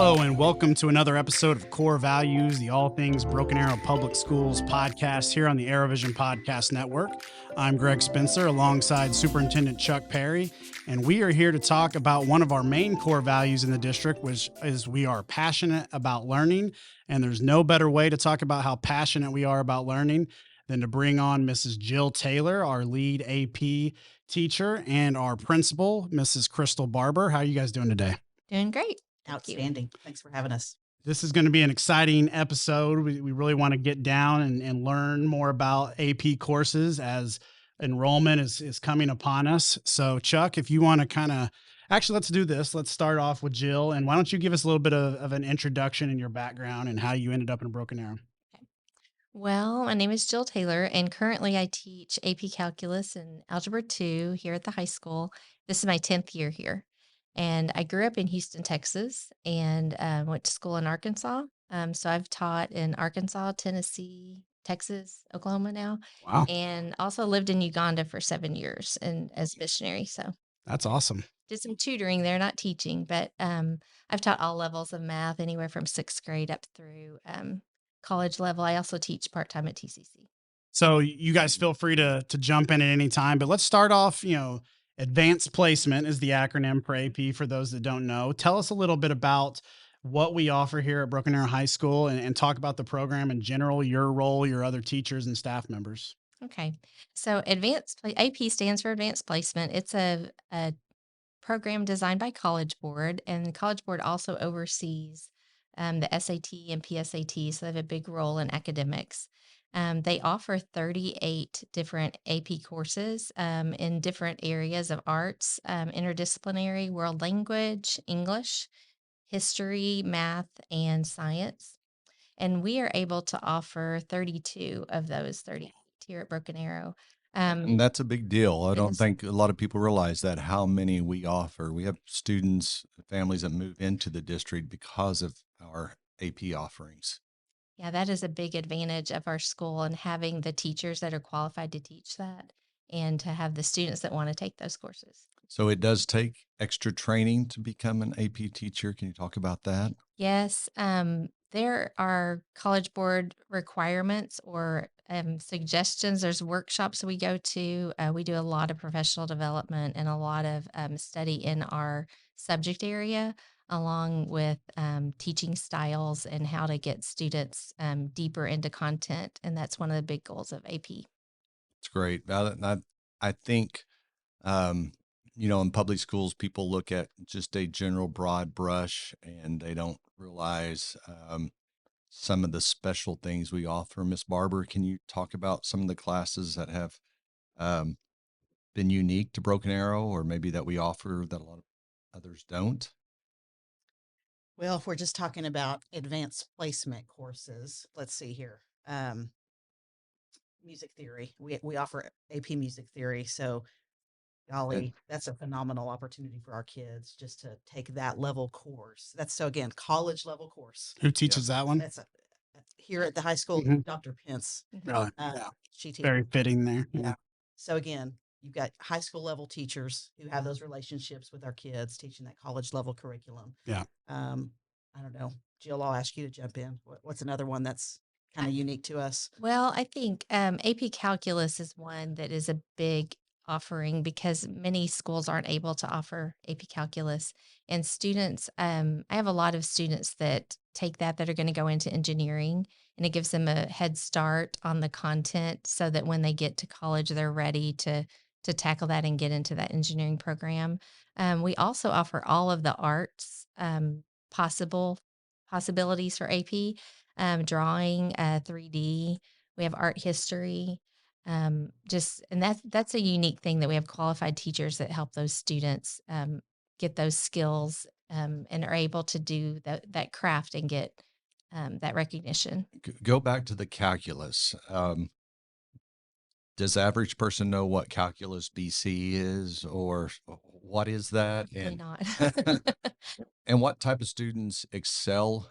Hello, and welcome to another episode of Core Values, the All Things Broken Arrow Public Schools podcast here on the ArrowVision Podcast Network. I'm Greg Spencer alongside Superintendent Chuck Perry, and we are here to talk about one of our main core values in the district, which is we are passionate about learning. And there's no better way to talk about how passionate we are about learning than to bring on Mrs. Jill Taylor, our lead AP teacher, and our principal, Mrs. Crystal Barber. How are you guys doing today? Doing great. Outstanding. Thanks for having us. This is going to be an exciting episode. We really want to get down and learn more about AP courses as enrollment is coming upon us. So Chuck, if you want to let's do this. Let's start off with Jill. And why don't you give us a little bit of an introduction in your background and how you ended up in Broken Arrow? Well, my name is Jill Taylor, and currently I teach AP Calculus and Algebra 2 here at the high school. This is my 10th year here. And I grew up in Houston, Texas, and went to school in Arkansas. So I've taught in Arkansas, Tennessee, Texas, Oklahoma now, Wow, and also lived in Uganda for 7 years and as missionary. So that's awesome. did some tutoring there, not teaching, but I've taught all levels of math, anywhere from 6th grade up through college level. I also teach part-time at TCC. So you guys feel free to jump in at any time, but let's start off, advanced placement is the acronym for AP for those that don't know. Tell us a little bit about what we offer here at Broken Arrow High School and talk about the program in general, your role, your other teachers and staff members. Okay. So AP stands for Advanced Placement. It's a program designed by College Board, and the College Board also oversees the SAT and PSAT, so they have a big role in academics. They offer 38 different AP courses in different areas of arts, interdisciplinary, world language, English, history, math, and science. And we are able to offer 32 of those 38 here at Broken Arrow. And that's a big deal. I don't is. think a lot of people realize that how many we offer. We have students, families that move into the district because of our AP offerings. Yeah, that is a big advantage of our school and having the teachers that are qualified to teach that and to have the students that want to take those courses. So it does take extra training to become an AP teacher. Can you talk about that? Yes, there are College Board requirements or suggestions. There's workshops we go to. We do a lot of professional development and a lot of study in our subject area, along with teaching styles and how to get students deeper into content. And that's one of the big goals of AP. It's great. I think, in public schools, people look at just a general broad brush and they don't realize some of the special things we offer. Miss Barber, can you talk about some of the classes that have been unique to Broken Arrow, or maybe that we offer that a lot of others don't? Well, if we're just talking about advanced placement courses, let's see here. Music theory. We offer AP music theory. So golly, that's a phenomenal opportunity for our kids just to take that level course. That's again, college level course. Who teaches that one? That's here at the high school, Mhm. Dr. Pence. Really? Yeah. She teaches. Very fitting there. Yeah. So again, you've got high school level teachers who have those relationships with our kids, teaching that college level curriculum. Yeah. I don't know, Jill, I'll ask you to jump in. What's another one that's kind of unique to us? Well, I think AP Calculus is one that is a big offering because many schools aren't able to offer AP Calculus. And students, I have a lot of students that take that are going to go into engineering, and it gives them a head start on the content so that when they get to college, they're ready to tackle that and get into that engineering program. We also offer all of the arts possibilities for AP, drawing, 3D. We have art history. And that's a unique thing that we have qualified teachers that help those students get those skills and are able to do that craft and get that recognition. Go back to the calculus. Does the average person know what calculus BC is, or what is that? Probably not. And what type of students excel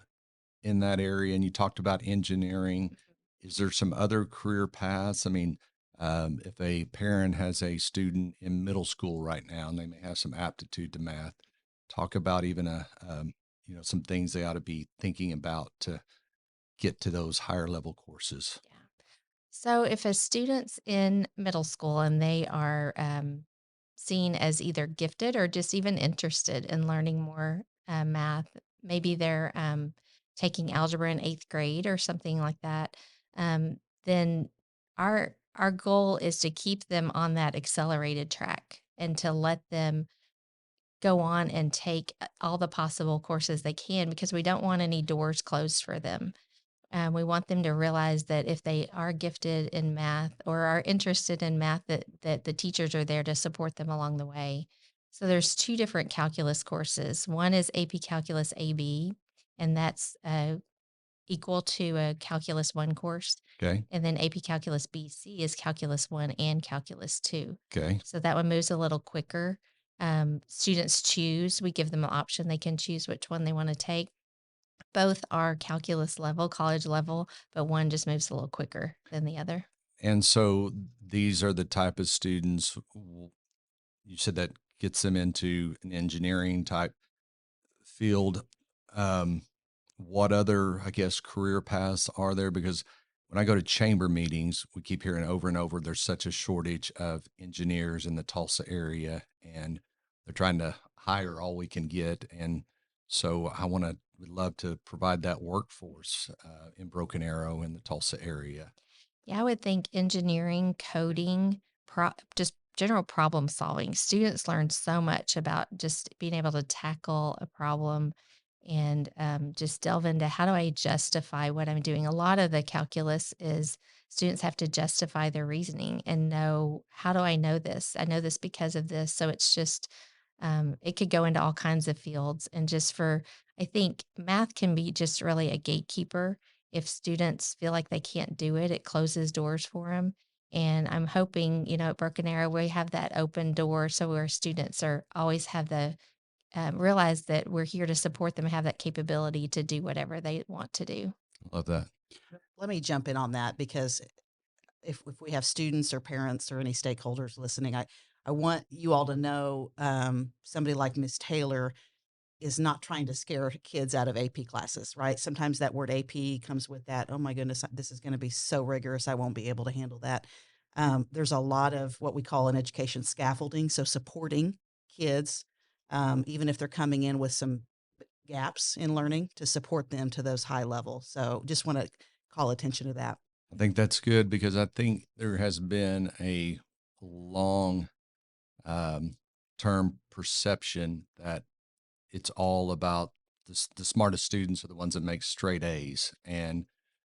in that area? And you talked about engineering. Is there some other career paths? I mean, if a parent has a student in middle school right now and they may have some aptitude to math, talk about even some things they ought to be thinking about to get to those higher level courses? Yeah. So if a student's in middle school and they are seen as either gifted or just even interested in learning more math, maybe they're taking algebra in eighth grade or something like that, then our goal is to keep them on that accelerated track and to let them go on and take all the possible courses they can because we don't want any doors closed for them. We want them to realize that if they are gifted in math or are interested in math, that the teachers are there to support them along the way. So there's two different calculus courses. One is AP Calculus AB, and that's equal to a Calculus 1 course. Okay. And then AP Calculus BC is Calculus 1 and Calculus 2. Okay. So that one moves a little quicker. Students choose, we give them an option. They can choose which one they want to take. Both are calculus level, college level, but one just moves a little quicker than the other. And so these are the type of students you said that gets them into an engineering type field. Um, what other, I guess, career paths are there? Because when I go to chamber meetings, we keep hearing over and over there's such a shortage of engineers in the Tulsa area, and they're trying to hire all we can get. And so would love to provide that workforce in Broken Arrow in the Tulsa area. Yeah, I would think engineering, coding, just general problem solving. Students learn so much about just being able to tackle a problem and just delve into how do I justify what I'm doing. A lot of the calculus is students have to justify their reasoning and know how do I know this? I know this because of this. So it's just, it could go into all kinds of fields. And just for, I think math can be just really a gatekeeper if students feel like they can't do it, it closes doors for them. And I'm hoping, at Broken Arrow, we have that open door so our students are always have the realize that we're here to support them, have that capability to do whatever they want to do. Love that. Let me jump in on that because if we have students or parents or any stakeholders listening, I want you all to know somebody like Miss Taylor is not trying to scare kids out of AP classes, right? Sometimes that word AP comes with that. Oh my goodness, this is going to be so rigorous. I won't be able to handle that. There's a lot of what we call in education scaffolding. So supporting kids, even if they're coming in with some gaps in learning to support them to those high levels. So just want to call attention to that. I think that's good because I think there has been a long term perception that it's all about the smartest students are the ones that make straight A's. And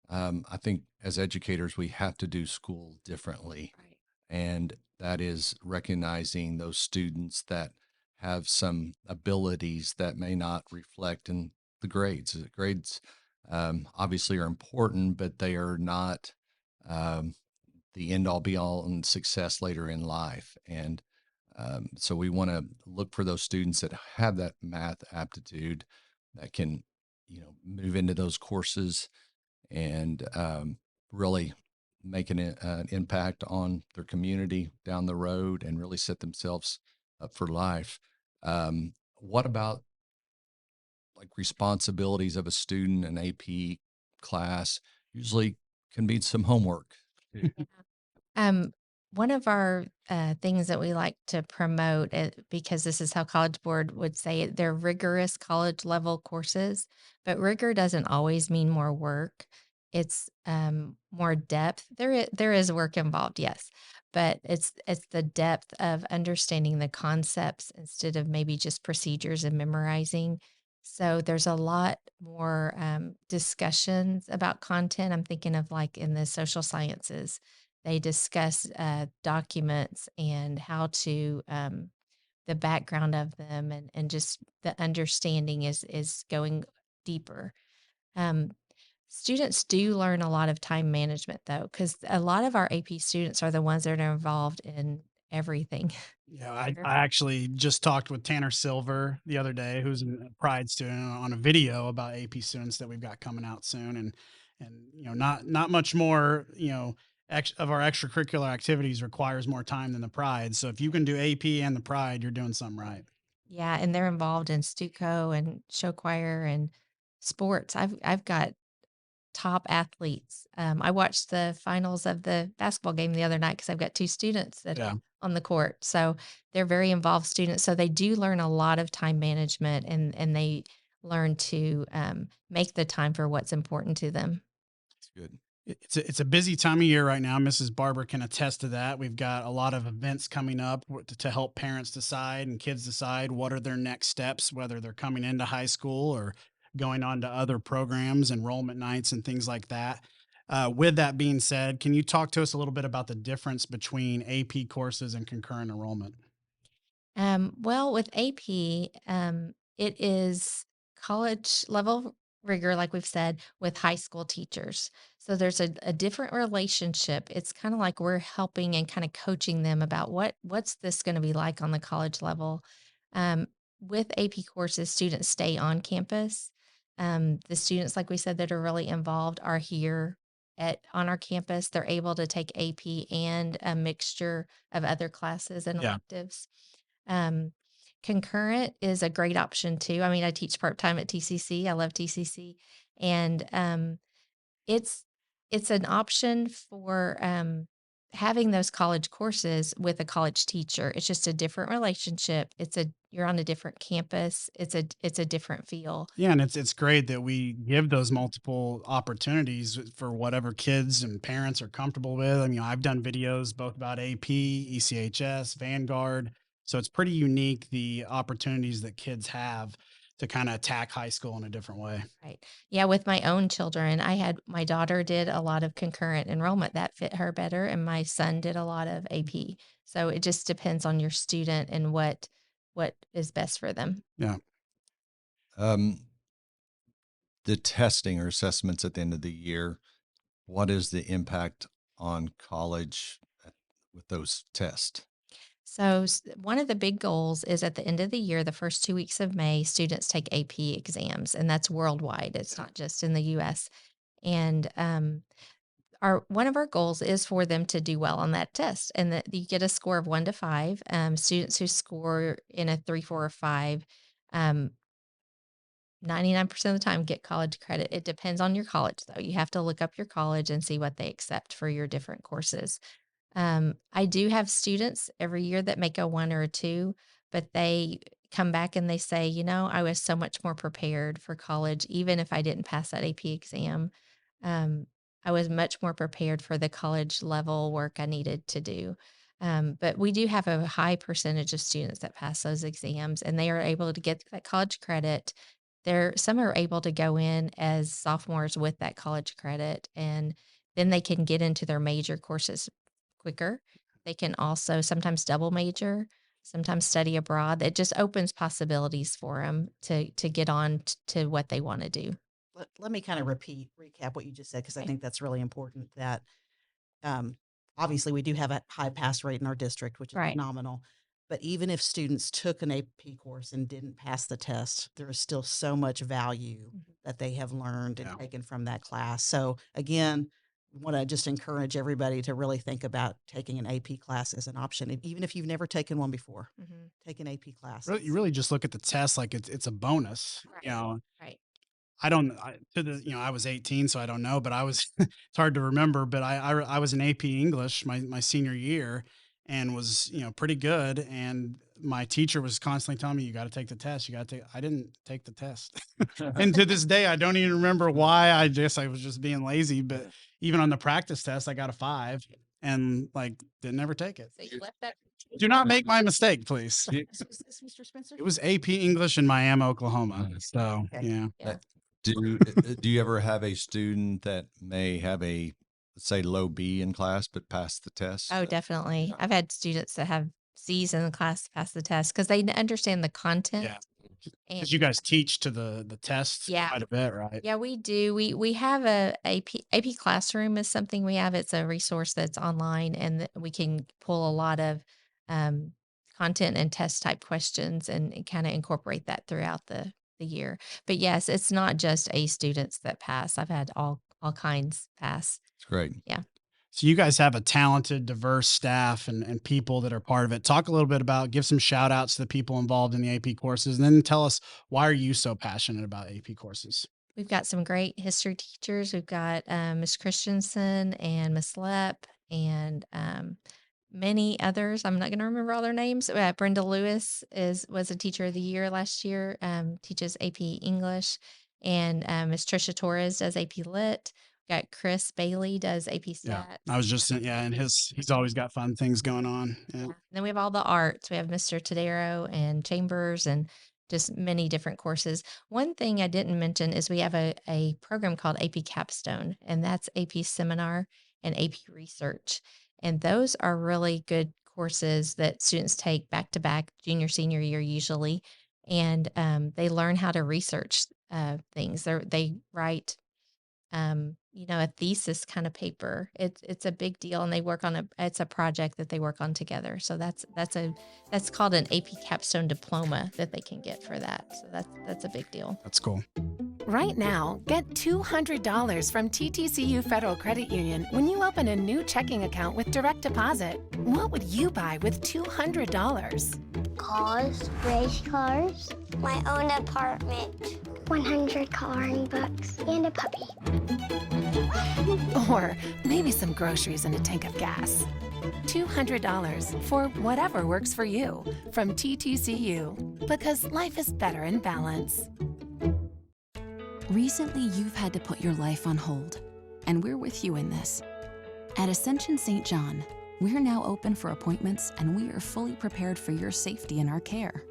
I think as educators, we have to do school differently. Right. And that is recognizing those students that have some abilities that may not reflect in the grades. The grades obviously are important, but they are not um, the end all be all in success later in life. And so we want to look for those students that have that math aptitude that can, move into those courses and really make an impact on their community down the road and really set themselves up for life. What about like responsibilities of a student, an AP class usually can be some homework. Yeah. Um, One of our things that we like to promote, because this is how College Board would say it, they're rigorous college level courses, but rigor doesn't always mean more work. It's more depth. There is work involved, yes, but it's the depth of understanding the concepts instead of maybe just procedures and memorizing. So there's a lot more discussions about content. I'm thinking of like in the social sciences they discuss documents and how to the background of them, and just the understanding is going deeper. Um, Students do learn a lot of time management though, because a lot of our AP students are the ones that are involved in everything. Yeah, I actually just talked with Tanner Silver the other day, who's a Pride student, on a video about AP students that we've got coming out soon, and not much more, of our extracurricular activities requires more time than the Pride. So if you can do AP and the Pride, you're doing something right. Yeah, and they're involved in Stuco and show choir and sports. I've got top athletes. I watched the finals of the basketball game the other night because I've got 2 students that Yeah. on the court. So they're very involved students. So they do learn a lot of time management, and they learn to make the time for what's important to them. It's good. It's a busy time of year right now. Mrs. Barber can attest to that. We've got a lot of events coming up to help parents decide and kids decide what are their next steps, whether they're coming into high school or going on to other programs, enrollment nights, and things like that. With that being said, can you talk to us a little bit about the difference between AP courses and concurrent enrollment? Well, with AP, it is college level rigor, like we've said, with high school teachers. So there's a different relationship. It's kind of like we're helping and kind of coaching them about what's this going to be like on the college level. Um, with AP courses, students stay on campus. The students, like we said, that are really involved are here at on our campus. They're able to take AP and a mixture of other classes and Yeah. electives. Um, Concurrent is a great option too. I mean, I teach part-time at TCC. I love TCC. And it's it's an option for having those college courses with a college teacher. It's just a different relationship. You're on a different campus. It's a different feel. Yeah, and it's great that we give those multiple opportunities for whatever kids and parents are comfortable with. I mean, I've done videos both about AP, ECHS, Vanguard. So it's pretty unique the opportunities that kids have to kind of attack high school in a different way. Right. Yeah, with my own children, I had my daughter did a lot of concurrent enrollment that fit her better, and my son did a lot of AP. So it just depends on your student and what is best for them. Yeah. Um, the testing or assessments at the end of the year, what is the impact on college with those tests? So one of the big goals is at the end of the year, the first 2 weeks of May, students take AP exams, and that's worldwide. It's not just in the US. And our one of our goals is for them to do well on that test, and that you get a score of 1 to 5. Students who score in a 3, 4, or 5, um, 99% of the time get college credit. It depends on your college, though. You have to look up your college and see what they accept for your different courses. I do have students every year that make a 1 or a 2, but they come back and they say, I was so much more prepared for college, even if I didn't pass that AP exam. Um, I was much more prepared for the college level work I needed to do. But we do have a high percentage of students that pass those exams, and they are able to get that college credit. Some are able to go in as sophomores with that college credit, and then they can get into their major courses quicker. They can also sometimes double major, sometimes study abroad. It just opens possibilities for them to get on to what they want to do. Let me kind of recap what you just said, because I Okay. think that's really important. That um, obviously we do have a high pass rate in our district, which is Right. phenomenal. But even if students took an AP course and didn't pass the test, there is still so much value Mhm. that they have learned and Yeah. taken from that class. So again, want to just encourage everybody to really think about taking an AP class as an option, even if you've never taken one before. Mhm. Take an AP class. Really, you really just look at the test like it's a bonus. You Right. know, Right. I don't I was 18, so I don't know, but I was it's hard to remember, but I was in AP English my senior year and was, pretty good. And my teacher was constantly telling me, you got to take the test. You got to take, I didn't take the test. And to this day, I don't even remember why. I guess I was just being lazy, but even on the practice test, I got a 5 and like didn't ever take it. So you left that. Do not make my mistake, please. Is this Mr. Spencer? It was AP English in Miami, Oklahoma. So, Okay. yeah. Yeah. Do you ever have a student that may have a, let's say, low B in class but pass the test? Oh, definitely. I've had students that have C's in the class pass the test because they understand the content. Yeah. And Because you guys teach to the test yeah, quite a bit, right? yeah, we do. We have a AP Classroom is something we have. It's a resource that's online, and we can pull a lot of um, content and test type questions and kind of incorporate that throughout the year. But yes, it's not just A students that pass. I've had all kinds pass. It's great. Yeah. So you guys have a talented, diverse staff and people that are part of it. Talk a little bit about, give some shout outs to the people involved in the AP courses, and then tell us, why are you so passionate about AP courses? We've got some great history teachers. We've got Miss Christensen and Miss Lepp and many others. I'm not going to remember all their names. Brenda Lewis was a teacher of the year last year. Teaches AP English, and Miss Trisha Torres does AP Lit. Got Chris Bailey does AP Yeah. Stats. I was just, yeah, and he's always got fun things going on. Yeah. And then we have all the arts. We have Mr. Tadero and Chambers and just many different courses. One thing I didn't mention is we have a program called AP Capstone, and that's AP Seminar and AP Research. And those are really good courses that students take back to back, junior, senior year usually. And they learn how to research things. They write a thesis kind of paper. It's a big deal, and they work on it's a project that they work on together. So that's called an AP Capstone diploma that they can get for that. So that's a big deal. That's cool. Right now, get $200 from TTCU Federal Credit Union when you open a new checking account with direct deposit. What would you buy with $200? Cars, race cars, my own apartment, 100 coloring books, and a puppy. Or maybe some groceries and a tank of gas. $200 for whatever works for you from TTCU, because life is better in balance. Recently, you've had to put your life on hold, and we're with you in this. At Ascension St. John, we're now open for appointments, and we are fully prepared for your safety in our care.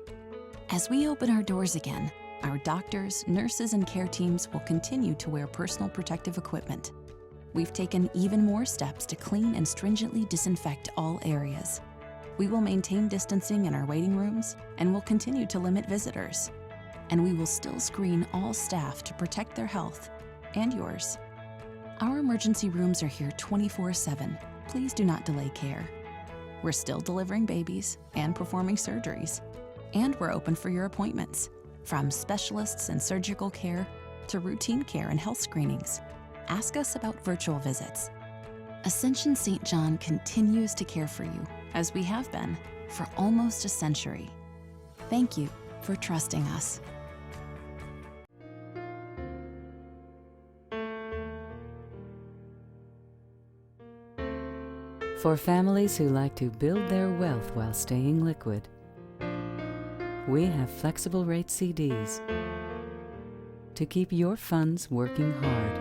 As we open our doors again, our doctors, nurses, and care teams will continue to wear personal protective equipment. We've taken even more steps to clean and stringently disinfect all areas. We will maintain distancing in our waiting rooms, and will continue to limit visitors. And we will still screen all staff to protect their health and yours. Our emergency rooms are here 24/7. Please do not delay care. We're still delivering babies and performing surgeries. And we're open for your appointments, from specialists and surgical care to routine care and health screenings. Ask us about virtual visits. Ascension St. John continues to care for you, as we have been for almost a century. Thank you for trusting us. For families who like to build their wealth while staying liquid, we have flexible rate CDs to keep your funds working hard,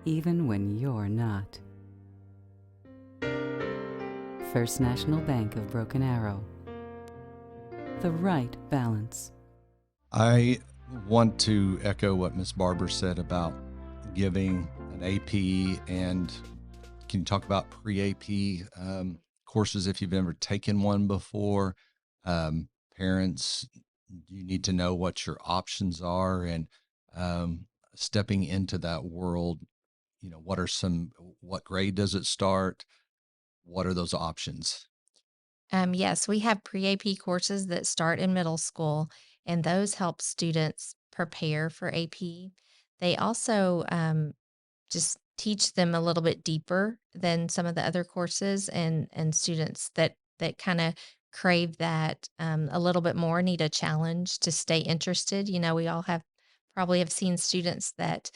even when you're not. First National Bank of Broken Arrow. The right balance. I want to echo what Ms. Barber said about giving an AP, and can you talk about pre-AP courses if you've ever taken one before? Parents, you need to know what your options are, and stepping into that world, what grade does it start? What are those options? Yes, we have pre-AP courses that start in middle school, and those help students prepare for AP. They also just teach them a little bit deeper than some of the other courses, and students that kind of crave that a little bit more, need a challenge to stay interested. We all probably have seen students that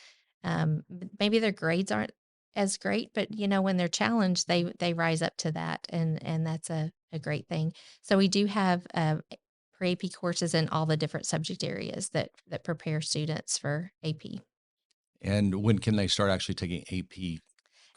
maybe their grades aren't as great, but when they're challenged, they rise up to that, and that's a great thing. So we do have pre-AP courses in all the different subject areas that prepare students for AP. And when can they start actually taking AP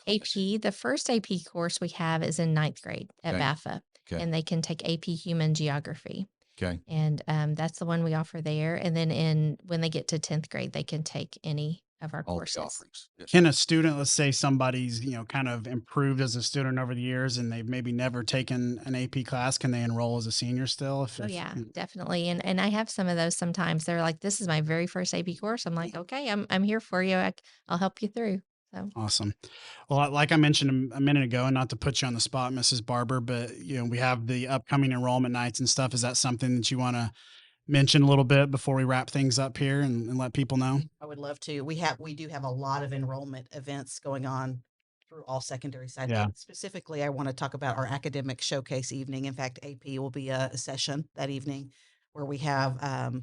class? AP, the first AP course we have is in ninth grade at Okay. BAFA, Okay. and they can take AP Human Geography. Okay. And that's the one we offer there. And then when they get to 10th grade, they can take any of our All the courses. offerings. Yes. Can a student, let's say somebody's, kind of improved as a student over the years and they've maybe never taken an AP class, can they enroll as a senior still? Oh yeah, definitely. And I have some of those sometimes. They're like, this is my very first AP course. I'm like, okay, I'm here for you. I'll help you through. So Awesome. Well, like I mentioned a minute ago, and not to put you on the spot, Mrs. Barber, but we have the upcoming enrollment nights and stuff. Is that something that you want to mention a little bit before we wrap things up here and let people know? I would love to. We do have a lot of enrollment events going on through all secondary sites. Yeah. Specifically, I want to talk about our academic showcase evening. In fact, AP will be a session that evening where we have,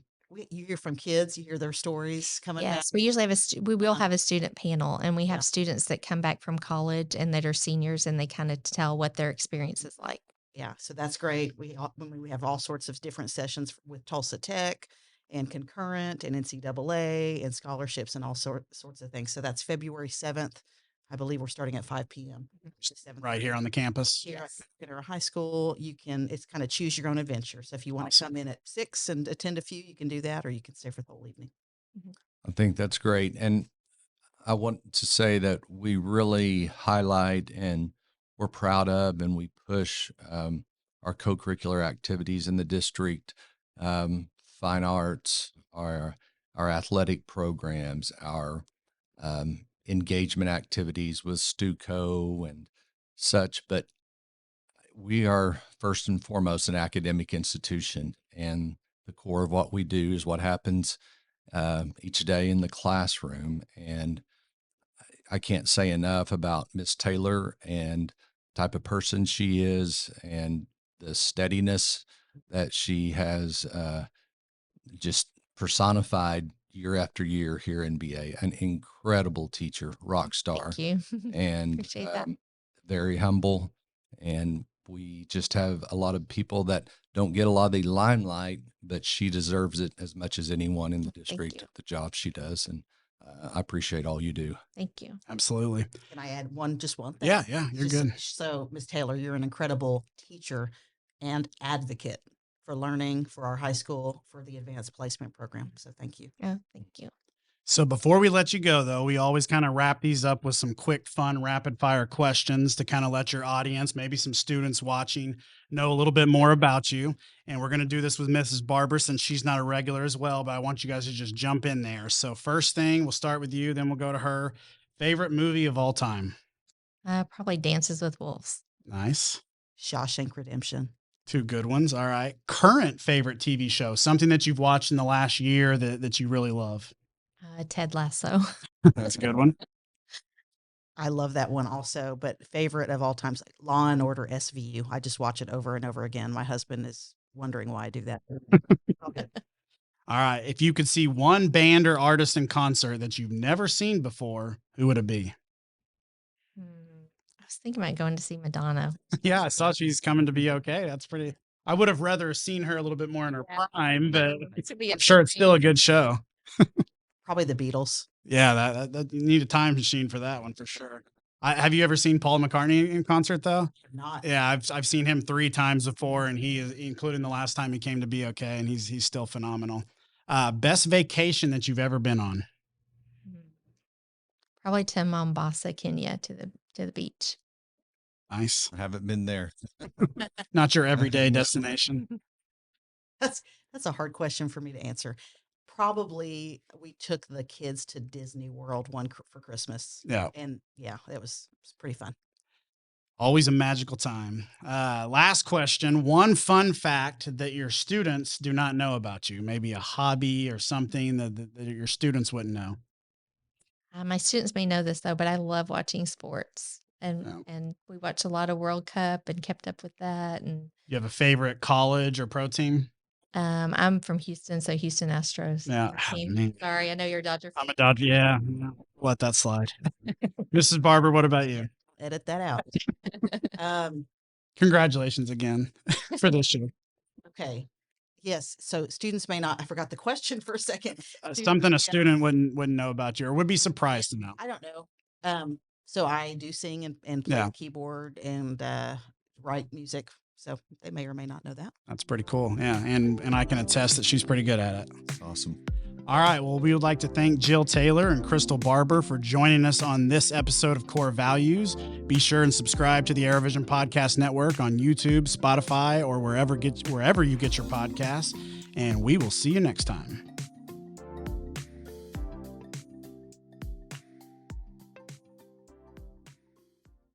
you hear from kids, you hear their stories coming back. Yes, we usually have we will Uh-huh. have a student panel, and we have Yeah. students that come back from college and that are seniors, and they kind of tell what their experience is like. Yeah, so that's great. We have all sorts of different sessions with Tulsa Tech and concurrent and NCAA and scholarships and all sorts of things. So that's February 7th. I believe we're starting at 5 p.m. the 7th. Right here on the campus. Here Yes. at our high school, it's kind of choose your own adventure. So if you want to Awesome. come in at 6 and attend a few, you can do that, or you can stay for the whole evening. I think that's great. And I want to say that we really highlight and we're proud of and we push our co-curricular activities in the district, fine arts, our athletic programs, our engagement activities with StuCo and such. But we are first and foremost an academic institution, and the core of what we do is what happens each day in the classroom. And I can't say enough about Miss Taylor and the type of person she is and the steadiness that she has just personified year after year here in BA. An incredible teacher, rock star, Thank you. and Appreciate that. very humble. And we just have a lot of people that don't get a lot of the limelight, but she deserves it as much as anyone in the district, you. the job she does. And I appreciate all you do. Thank you. Absolutely. Can I add just one thing? Yeah, you're good. So, Ms. Taylor, you're an incredible teacher and advocate for learning, for our high school, for the advanced placement program. So thank you. Oh, thank you. So before we let you go, though, we always kind of wrap these up with some quick, fun, rapid fire questions to kind of let your audience, maybe some students watching, know a little bit more about you. And we're going to do this with Mrs. Barber since she's not a regular as well, but I want you guys to just jump in there. So first thing, we'll start with you, then we'll go to her. Favorite movie of all time? Probably Dances with Wolves. Nice. Shawshank Redemption. Two good ones. All right. Current favorite TV show, something that you've watched in the last year that you really love. Ted Lasso. That's a good one. I love that one also, but favorite of all times, like Law and Order SVU. I just watch it over and over again. My husband is wondering why I do that. All good. All right. If you could see one band or artist in concert that you've never seen before, who would it be? I was thinking about going to see Madonna. Yeah, I saw she's coming to be okay. That's pretty. I would have rather seen her a little bit more in her prime, but I'm sure it's still a good show. Probably the Beatles. Yeah, that you need a time machine for that one for sure. Have you ever seen Paul McCartney in concert though? Not. Yeah, I've seen him 3 times before, and he is, including the last time he came to be okay, and he's still phenomenal. Best vacation that you've ever been on? Probably to Mombasa, Kenya, to the beach. Nice. I haven't been there. Not your everyday destination. That's a hard question for me to answer. Probably we took the kids to Disney World for Christmas. Yeah. And yeah, it was pretty fun. Always a magical time. Last question. One fun fact that your students do not know about you, maybe a hobby or something that your students wouldn't know. My students may know this though, but I love watching sports, and we watch a lot of World Cup and kept up with that. And You have a favorite college or pro team? I'm from Houston, so Houston Astros. Yeah. Team. Sorry, I know you're a Dodger fan. I'm a Dodger. Yeah. Let that slide. Mrs. Barber, what about you? Edit that out. Congratulations again for this year. Okay. Yes. So students may not, I forgot the question for a second. Something a student wouldn't know about you or would be surprised to know. I don't know. So I do sing and play Yeah. the keyboard and write music. So they may or may not know that. That's pretty cool. Yeah. And I can attest that she's pretty good at it. That's awesome. All right. Well, we would like to thank Jill Taylor and Crystal Barber for joining us on this episode of Core Values. Be sure and subscribe to the ArrowVision Podcast Network on YouTube, Spotify, or wherever you get your podcasts. And we will see you next time.